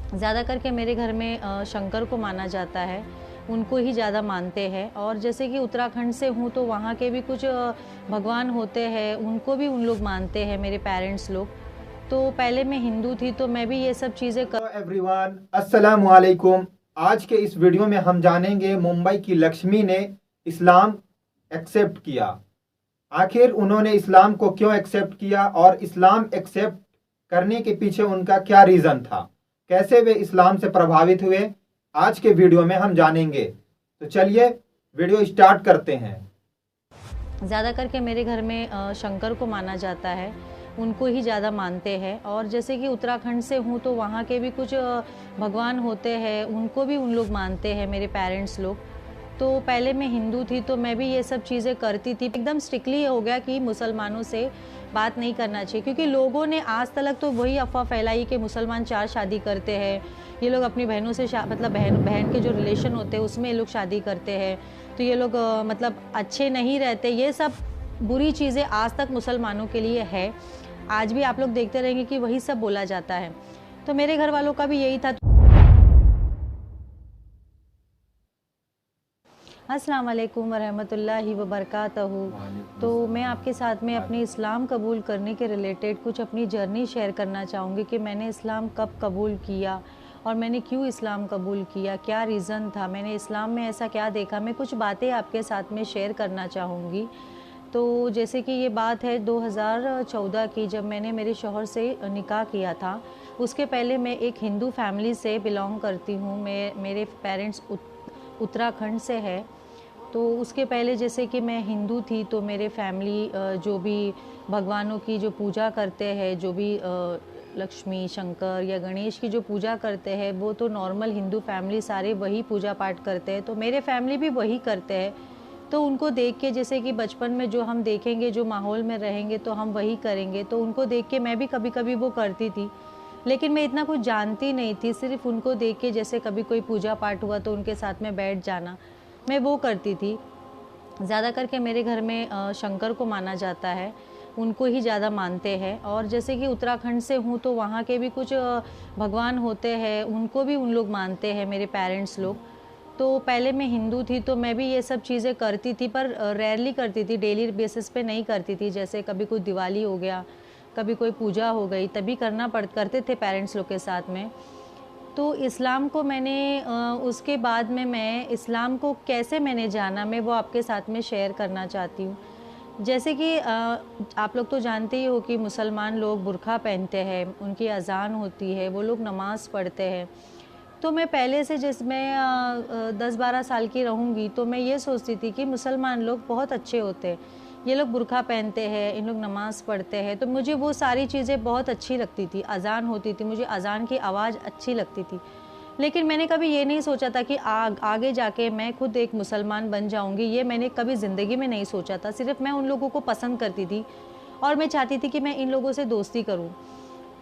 ज़्यादा करके मेरे घर में शंकर को माना जाता है, उनको ही ज़्यादा मानते हैं। और जैसे कि उत्तराखंड से हूँ तो वहाँ के भी कुछ भगवान होते हैं, उनको भी उन लोग मानते हैं, मेरे पेरेंट्स लोग। तो पहले मैं हिंदू थी तो मैं भी ये सब चीज़ें हेलो एवरीवन, अस्सलाम वालेकुम। आज के इस वीडियो में हम जानेंगे मुंबई की लक्ष्मी ने इस्लाम एक्सेप्ट किया। आखिर उन्होंने इस्लाम को क्यों एक्सेप्ट किया और इस्लाम एक्सेप्ट करने के पीछे उनका क्या रीज़न था, कैसे वे इस्लाम से प्रभावित हुए, आज के वीडियो में हम जानेंगे। तो चलिए वीडियो स्टार्ट करते हैं। ज़्यादा करके मेरे घर में शंकर को माना जाता है, उनको ही ज़्यादा मानते हैं। और जैसे कि उत्तराखंड से हूँ तो वहाँ के भी कुछ भगवान होते हैं, उनको भी उन लोग मानते हैं, मेरे पेरेंट्स लोग। तो पहले मैं हिंदू थी तो मैं भी ये सब चीज़ें करती थी। एकदम स्ट्रिक्टली हो गया कि मुसलमानों से बात नहीं करना चाहिए, क्योंकि लोगों ने आज तक तो वही अफवाह फैलाई कि मुसलमान 4 शादी करते हैं, ये लोग अपनी बहनों से मतलब बहन बहन के जो रिलेशन होते हैं उसमें ये लोग शादी करते हैं, तो ये लोग मतलब अच्छे नहीं रहते। ये सब बुरी चीज़ें आज तक मुसलमानों के लिए है, आज भी आप लोग देखते रहेंगे कि वही सब बोला जाता है। तो मेरे घर वालों का भी यही था। अस्सलाम वालेकुम वरहमतुल्लाहि वबरकातहू। तो मैं आपके साथ में अपनी इस्लाम कबूल करने के रिलेटेड कुछ अपनी जर्नी शेयर करना चाहूँगी कि मैंने इस्लाम कब कबूल किया और मैंने क्यों इस्लाम कबूल किया, क्या रीज़न था, मैंने इस्लाम में ऐसा क्या देखा। मैं कुछ बातें आपके साथ में शेयर करना चाहूँगी। तो जैसे कि ये बात है 2014 की, जब मैंने मेरे शौहर से निकाह किया था। उसके पहले मैं एक हिंदू फैमिली से बिलोंग करती हूँ। मेरे पेरेंट्स उत्तराखंड से है। तो उसके पहले जैसे कि मैं हिंदू थी तो मेरे फैमिली जो भी भगवानों की जो पूजा करते हैं, जो भी लक्ष्मी, शंकर या गणेश की जो पूजा करते हैं, वो तो नॉर्मल हिंदू फैमिली सारे वही पूजा पाठ करते हैं, तो मेरे फैमिली भी वही करते हैं। तो उनको देख के, जैसे कि बचपन में जो हम देखेंगे, जो माहौल में रहेंगे तो हम वही करेंगे, तो उनको देख के मैं भी कभी कभी वो करती थी। लेकिन मैं इतना कुछ जानती नहीं थी, सिर्फ उनको देख के जैसे कभी कोई पूजा पाठ हुआ तो उनके साथ में बैठ जाना, मैं वो करती थी। ज़्यादा करके मेरे घर में शंकर को माना जाता है, उनको ही ज़्यादा मानते हैं। और जैसे कि उत्तराखंड से हूँ तो वहाँ के भी कुछ भगवान होते हैं, उनको भी उन लोग मानते हैं, मेरे पेरेंट्स लोग। तो पहले मैं हिंदू थी तो मैं भी ये सब चीज़ें करती थी, पर रेयरली करती थी, डेली बेसिस पे नहीं करती थी। जैसे कभी कोई दिवाली हो गया, कभी कोई पूजा हो गई, तभी करते थे पेरेंट्स लोग के साथ में। तो इस्लाम को मैंने उसके बाद में मैं इस्लाम को कैसे मैंने जाना, मैं वो आपके साथ में शेयर करना चाहती हूँ। जैसे कि आप लोग तो जानते ही हो कि मुसलमान लोग बुर्का पहनते हैं, उनकी अज़ान होती है, वो लोग नमाज़ पढ़ते हैं। तो मैं पहले से, जिस मैं 10-12 साल की रहूँगी तो मैं ये सोचती थी कि मुसलमान लोग बहुत अच्छे होते हैं, ये लोग बुर्का पहनते हैं, इन लोग नमाज़ पढ़ते हैं, तो मुझे वो सारी चीज़ें बहुत अच्छी लगती थी। अज़ान होती थी, मुझे अज़ान की आवाज़ अच्छी लगती थी। लेकिन मैंने कभी ये नहीं सोचा था कि आगे जाके मैं खुद एक मुसलमान बन जाऊँगी, ये मैंने कभी ज़िंदगी में नहीं सोचा था। सिर्फ़ मैं उन लोगों को पसंद करती थी और मैं चाहती थी कि मैं इन लोगों से दोस्ती करूँ।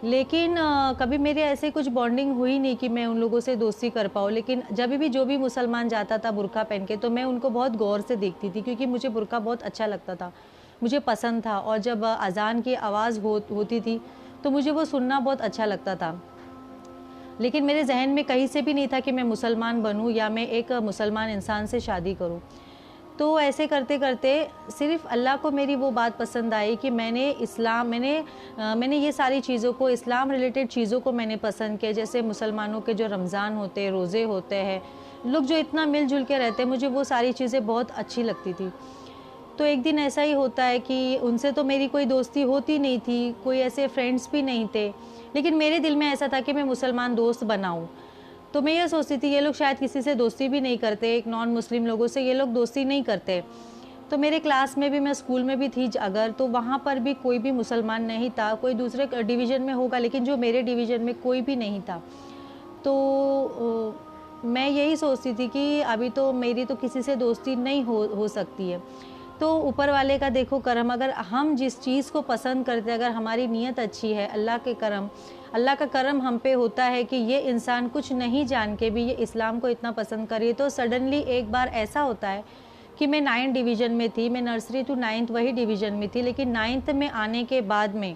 लेकिन कभी मेरे ऐसे कुछ बॉन्डिंग हुई नहीं कि मैं उन लोगों से दोस्ती कर पाऊँ। लेकिन जब भी जो भी मुसलमान जाता था बुर्का पहन के, तो मैं उनको बहुत गौर से देखती थी, क्योंकि मुझे बुर्का बहुत अच्छा लगता था, मुझे पसंद था। और जब अज़ान की आवाज़ होती थी तो मुझे वो सुनना बहुत अच्छा लगता था। लेकिन मेरे जहन में कहीं से भी नहीं था कि मैं मुसलमान बनूँ या मैं एक मुसलमान इंसान से शादी करूँ। तो ऐसे करते करते सिर्फ़ अल्लाह को मेरी वो बात पसंद आई कि मैंने ये सारी चीज़ों को, इस्लाम रिलेटेड चीज़ों को मैंने पसंद किया। जैसे मुसलमानों के जो रमज़ान होते हैं, रोज़े होते हैं, लोग जो इतना मिलजुल के रहते हैं, मुझे वो सारी चीज़ें बहुत अच्छी लगती थी। तो एक दिन ऐसा ही होता है कि उनसे तो मेरी कोई दोस्ती होती नहीं थी, कोई ऐसे फ्रेंड्स भी नहीं थे, लेकिन मेरे दिल में ऐसा था कि मैं मुसलमान दोस्त बनाऊँ। तो मैं ये सोचती थी ये लोग शायद किसी से दोस्ती भी नहीं करते, एक नॉन मुस्लिम लोगों से ये लोग दोस्ती नहीं करते। तो मेरे क्लास में भी, मैं स्कूल में भी थी अगर, तो वहाँ पर भी कोई भी मुसलमान नहीं था। कोई दूसरे डिवीज़न में होगा, लेकिन जो मेरे डिवीज़न में कोई भी नहीं था। तो मैं यही सोचती थी कि अभी तो मेरी तो किसी से दोस्ती नहीं हो सकती है। तो ऊपर वाले का देखो करम, अगर हम जिस चीज़ को पसंद करते हैं, अगर हमारी नीयत अच्छी है, अल्लाह का करम हम पे होता है कि ये इंसान कुछ नहीं जान के भी ये इस्लाम को इतना पसंद करे। तो सडनली एक बार ऐसा होता है कि मैं 9th डिवीज़न में थी, मैं नर्सरी टू 9th वही डिवीज़न में थी, लेकिन 9th में आने के बाद में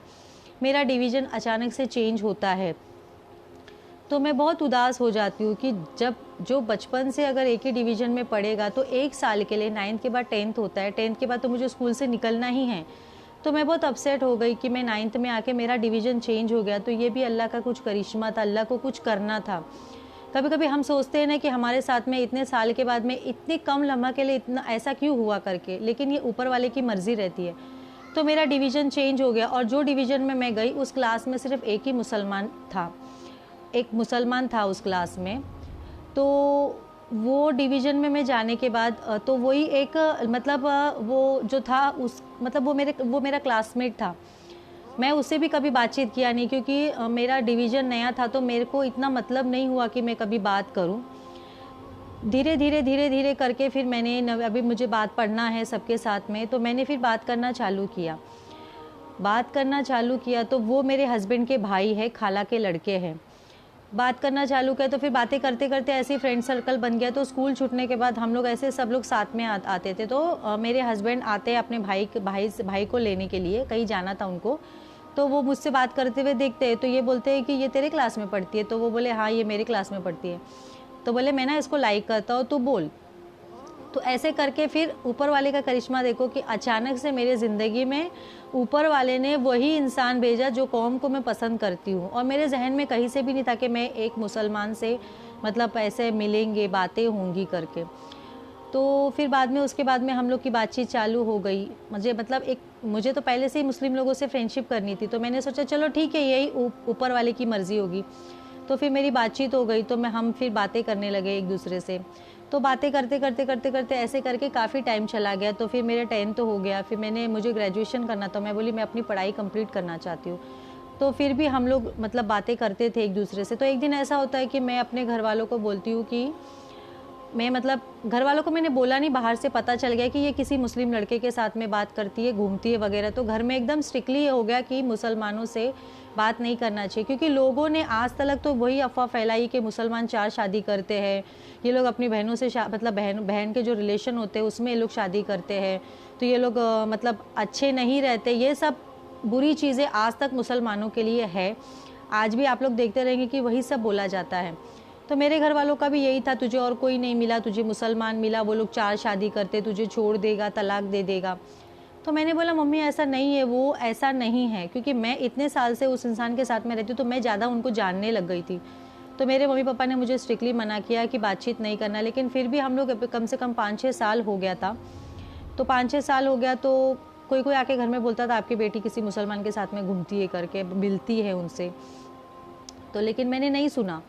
मेरा डिवीज़न अचानक से चेंज होता है। तो मैं बहुत उदास हो जाती हूँ कि जब जो बचपन से अगर एक ही डिवीज़न में पढ़ेगा तो 1 साल के लिए 9th के बाद 10th होता है, 10th के बाद तो मुझे स्कूल से निकलना ही है। तो मैं बहुत अपसेट हो गई कि मैं 9th में आके मेरा डिवीज़न चेंज हो गया, तो ये भी अल्लाह का कुछ करिश्मा था, अल्लाह को कुछ करना था। कभी-कभी हम सोचते हैं ना कि हमारे साथ में इतने साल के बाद में इतने कम लम्हा के लिए इतना ऐसा क्यों हुआ करके, लेकिन ये ऊपर वाले की मर्ज़ी रहती है। तो मेरा डिवीज़न चेंज हो गया और जो डिवीज़न में मैं गई उस क्लास में सिर्फ एक ही मुसलमान था, एक मुसलमान था उस क्लास में। तो वो डिवीज़न में मैं जाने के बाद तो वही एक मतलब वो जो था उस मतलब वो मेरा क्लासमेट था। मैं उससे भी कभी बातचीत किया नहीं क्योंकि मेरा डिवीज़न नया था, तो मेरे को इतना मतलब नहीं हुआ कि मैं कभी बात करूं। धीरे-धीरे करके फिर मैंने अभी मुझे बात पढ़ना है सबके साथ में, तो मैंने फिर बात करना चालू किया। तो वो मेरे हस्बैंड के भाई है, खाला के लड़के हैं। बात करना चालू किया तो फिर बातें करते-करते ऐसे ही फ्रेंड सर्कल बन गया। तो स्कूल छूटने के बाद हम लोग ऐसे सब लोग साथ में आते थे। तो मेरे हस्बैंड आते अपने भाई को लेने के लिए, कहीं जाना था उनको। तो वो मुझसे बात करते हुए देखते हैं, तो ये बोलते हैं कि ये तेरे क्लास में पढ़ती है? तो वो बोले हाँ, ये मेरे क्लास में पढ़ती है। तो बोले मैं ना इसको लाइक करता हूँ, तू बोल। तो ऐसे करके फिर ऊपर वाले का करिश्मा देखो कि अचानक से मेरे ज़िंदगी में ऊपर वाले ने वही इंसान भेजा जो कौम को मैं पसंद करती हूँ। और मेरे जहन में कहीं से भी नहीं था कि मैं एक मुसलमान से मतलब ऐसे मिलेंगे, बातें होंगी करके। तो फिर बाद में उसके बाद में हम लोग की बातचीत चालू हो गई। मुझे तो पहले से ही मुस्लिम लोगों से फ्रेंडशिप करनी थी, तो मैंने सोचा चलो ठीक है, यही ऊपर वाले की मर्ज़ी होगी। तो फिर मेरी बातचीत हो गई, तो हम फिर बातें करने लगे एक दूसरे से। तो बातें करते ऐसे करके काफ़ी टाइम चला गया। तो फिर मेरा 10th तो हो गया, फिर मुझे ग्रेजुएशन करना था। मैं बोली मैं अपनी पढ़ाई कंप्लीट करना चाहती हूँ। तो फिर भी हम लोग मतलब बातें करते थे एक दूसरे से। तो एक दिन ऐसा होता है कि मैं अपने घर वालों को बोलती हूँ कि मैं मतलब घर वालों को मैंने बोला नहीं, बाहर से पता चल गया कि ये किसी मुस्लिम लड़के के साथ में बात करती है, घूमती है वगैरह। तो घर में एकदम स्ट्रिक्टली हो गया कि मुसलमानों से बात नहीं करना चाहिए, क्योंकि लोगों ने आज तक तो वही अफवाह फैलाई कि मुसलमान 4 शादी करते हैं, ये लोग अपनी बहनों से मतलब बहन के जो रिलेशन होते हैं उसमें ये लोग शादी करते हैं, तो ये लोग मतलब अच्छे नहीं रहते। ये सब बुरी चीज़ें आज तक मुसलमानों के लिए है, आज भी आप लोग देखते रहेंगे कि वही सब बोला जाता है। तो मेरे घर वालों का भी यही था, तुझे और कोई नहीं मिला, तुझे मुसलमान मिला, वो लोग 4 शादी करते, तुझे छोड़ देगा, तलाक दे देगा। तो मैंने बोला मम्मी ऐसा नहीं है, वो ऐसा नहीं है, क्योंकि मैं इतने साल से उस इंसान के साथ में रहती हूँ, तो मैं ज़्यादा उनको जानने लग गई थी। तो मेरे मम्मी पापा ने मुझे स्ट्रिक्टली मना किया कि बातचीत नहीं करना, लेकिन फिर भी हम लोग कम से कम 5-6 साल हो गया था। तो 5-6 साल हो गया तो कोई आके घर में बोलता था आपकी बेटी किसी मुसलमान के साथ में घूमती है करके, मिलती है उनसे। तो लेकिन मैंने नहीं सुना।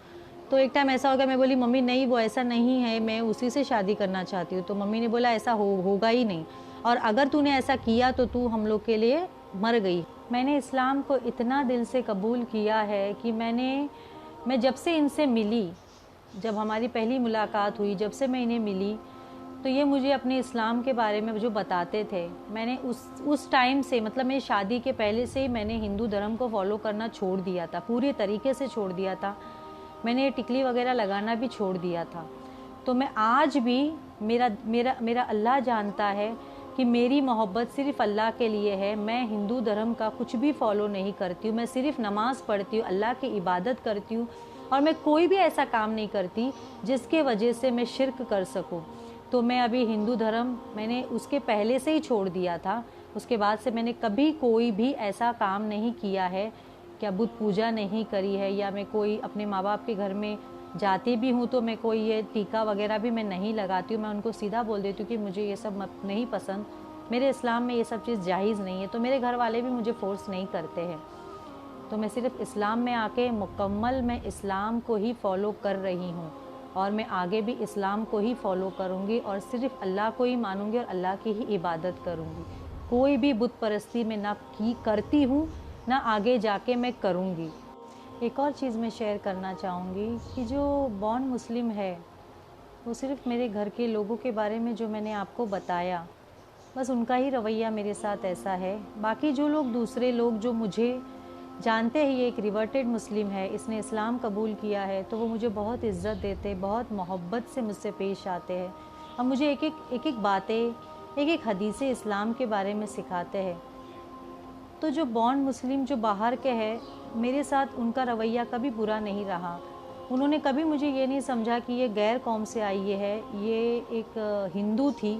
तो एक टाइम ऐसा हो गया, मैं बोली मम्मी नहीं, वो ऐसा नहीं है, मैं उसी से शादी करना चाहती हूँ। तो मम्मी ने बोला ऐसा होगा ही नहीं, और अगर तूने ऐसा किया तो तू हम लोग के लिए मर गई। मैंने इस्लाम को इतना दिल से कबूल किया है कि मैं जब से इनसे मिली, जब हमारी पहली मुलाकात हुई, जब से मैं इन्हें मिली, तो ये मुझे अपने इस्लाम के बारे में जो बताते थे, मैंने उस टाइम से मतलब मेरी शादी के पहले से ही मैंने हिंदू धर्म को फॉलो करना छोड़ दिया था, पूरी तरीके से छोड़ दिया था। मैंने टिकली वगैरह लगाना भी छोड़ दिया था। तो मैं आज भी मेरा अल्लाह जानता है कि मेरी मोहब्बत सिर्फ़ अल्लाह के लिए है। मैं हिंदू धर्म का कुछ भी फॉलो नहीं करती हूँ, मैं सिर्फ़ नमाज़ पढ़ती हूँ, अल्लाह की इबादत करती हूँ, और मैं कोई भी ऐसा काम नहीं करती जिसके वजह से मैं शिर्क कर सकूँ। तो मैं अभी हिंदू धर्म मैंने उसके पहले से ही छोड़ दिया था, उसके बाद से मैंने कभी कोई भी ऐसा काम नहीं किया है, क्या बुत पूजा नहीं करी है, या मैं कोई अपने माँ बाप के घर में जाती भी हूँ तो मैं कोई ये टीका वगैरह भी मैं नहीं लगाती हूँ। मैं उनको सीधा बोल देती हूँ कि मुझे ये सब नहीं पसंद, मेरे इस्लाम में ये सब चीज़ जायज़ नहीं है। तो मेरे घर वाले भी मुझे फ़ोर्स नहीं करते हैं। तो मैं सिर्फ इस्लाम में आके मुकम्मल मैं इस्लाम को ही फ़ॉलो कर रही हूँ, और मैं आगे भी इस्लाम को ही फ़ॉलो करूँगी, और सिर्फ अल्लाह को ही मानूँगी और अल्लाह की ही इबादत करूँगी। कोई भी बुत परस्ती में ना करती हूँ, ना आगे जाके मैं करूँगी। एक और चीज़ मैं शेयर करना चाहूँगी कि जो बॉर्न मुस्लिम है, वो सिर्फ मेरे घर के लोगों के बारे में जो मैंने आपको बताया, बस उनका ही रवैया मेरे साथ ऐसा है। बाकी जो लोग दूसरे लोग जो मुझे जानते हैं ये एक रिवर्टेड मुस्लिम है, इसने इस्लाम कबूल किया है, तो वो मुझे बहुत इज़्ज़त देते, बहुत मोहब्बत से मुझसे पेश आते हैं, और मुझे एक एक बातें, एक हदीस इस्लाम के बारे में सिखाते हैं। तो जो बॉर्न मुस्लिम जो बाहर के हैं, मेरे साथ उनका रवैया कभी बुरा नहीं रहा। उन्होंने कभी मुझे ये नहीं समझा कि ये गैर कौम से आई है, ये एक हिंदू थी।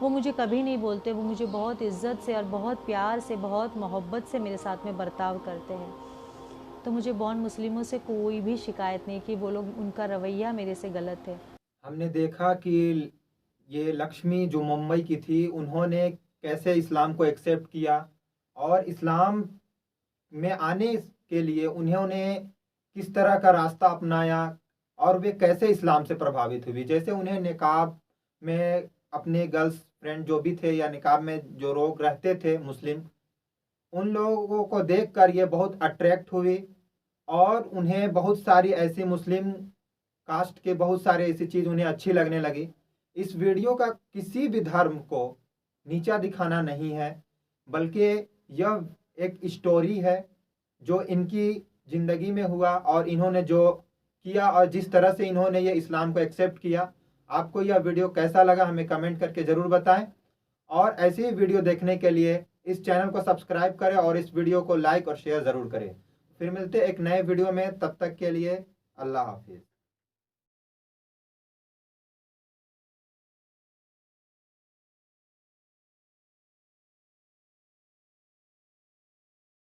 वो मुझे कभी नहीं बोलते, वो मुझे बहुत इज़्ज़त से और बहुत प्यार से, बहुत मोहब्बत से मेरे साथ में बर्ताव करते हैं। तो मुझे बॉर्न मुस्लिमों से कोई भी शिकायत नहीं कि वो लोग, उनका रवैया मेरे से गलत है। हमने देखा कि ये लक्ष्मी जो मुंबई की थी, उन्होंने कैसे इस्लाम को एक्सेप्ट किया और इस्लाम में आने के लिए उन्होंने किस तरह का रास्ता अपनाया और वे कैसे इस्लाम से प्रभावित हुई। जैसे उन्हें निकाब में अपने गर्ल्स फ्रेंड जो भी थे या निकाब में जो लोग रहते थे मुस्लिम, उन लोगों को देखकर ये बहुत अट्रैक्ट हुई और उन्हें बहुत सारी ऐसी मुस्लिम कास्ट के बहुत सारे ऐसी चीज़ उन्हें अच्छी लगने लगी। इस वीडियो का किसी भी धर्म को नीचा दिखाना नहीं है, बल्कि यह एक स्टोरी है जो इनकी ज़िंदगी में हुआ और इन्होंने जो किया और जिस तरह से इन्होंने ये इस्लाम को एक्सेप्ट किया। आपको यह वीडियो कैसा लगा हमें कमेंट करके ज़रूर बताएं और ऐसे ही वीडियो देखने के लिए इस चैनल को सब्सक्राइब करें और इस वीडियो को लाइक और शेयर ज़रूर करें। फिर मिलते हैं एक नए वीडियो में, तब तक के लिए अल्लाह हाफिज़।